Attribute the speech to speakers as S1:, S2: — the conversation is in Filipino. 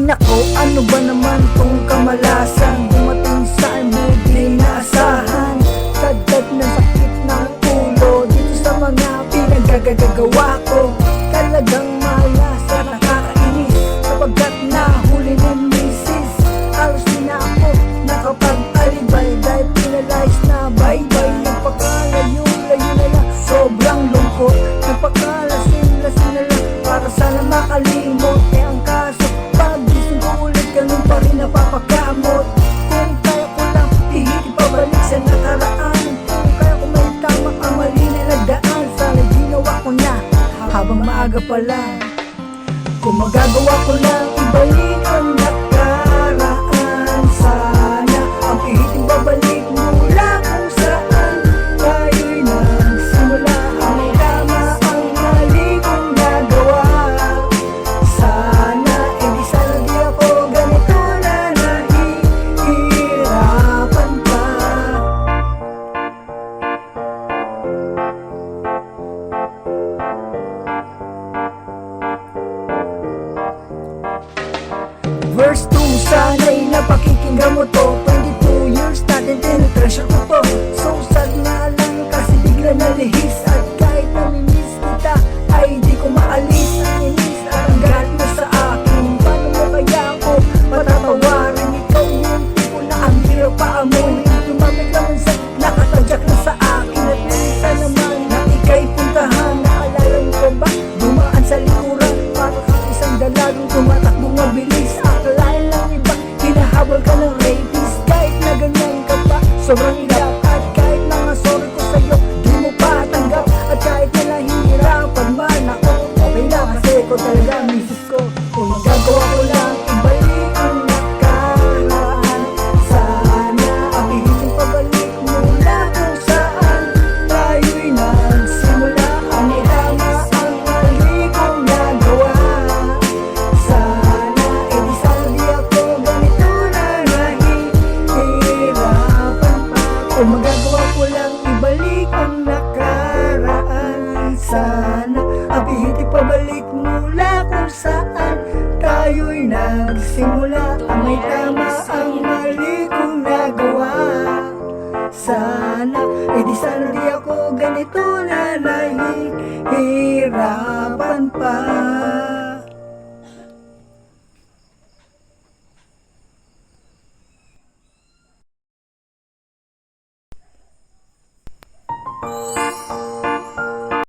S1: nako, ano ba naman tong kamalasan? Dumating sa di naasahan. Dagdag ng sakit ng ulo dito sa mga pinaggagawa ko. Talagang malasa, nakakainis sapagkat nahuli ng misis. Halos di na ako nakapag-alibay dahil pinalayas na bye-bye. Nagpakalayo-layo na lang, sobrang lungkot. Nagpakalasing-lasing na lang para sana makalimot. Eh ang kaso, pag-gising ko ulit ganun pa rin napapagamot. Kung kaya ko lang ihiti pabalik sa nakaraan, kung kaya ko may tama ang mali na nagdaan, sana ginawa ko na habang maaga pa lang. Kung magagawa ko lang ibalik ang nakaraan, sana ang ihiting babalik mula kung saan tayo'y nagsimula. Ang tama ang mali kong nagawa, sana hindi sana di ako ganito na nahihirapan pa. Verse 2, sana'y napakikinggan mo to. 22 years natin tinitreasure ko to. So sad nga lang kasi bigla nalihis. At kahit namimiss kita ay di ko maalis. Ang inis at ang galit mo sa akin, paano mo kaya ako matatawarin? Ikaw yung tipo na ang hirap paamunin. Lumapit naman sa nakatadyak na sa akin. At minsan naman na ika'y puntahan. Naalala mo ko ba? Dumaan sa likuran para kang isang dalagang tumatakbong mabilis. Akalain lang iba, hinahabol ka ng rapist. Kahit na ganyan ka pa, sobrang iyak. At kahit mga sorry ko sa'yo, di mo pa tanggap. At kahit na nahihirapan man ako, okay lang kasi ko talaga misis ko. Kung magagawa ko lang ibalik ang nakaraan, sana ang ihiling pabalik mula kung saan tayo'y nagsimula. Ang tama ang mali kong nagawa, sana edi sana di ako ganito na nahihirapan pa. Kung magagawa ko lang ibalik ang nakaraan, sana ang ihiling pabalik mula kung saan tayo'y nagsimula. Ang may tama ang mali kong nagawa, sana edi sana di ako ganito na nahihirapan pa.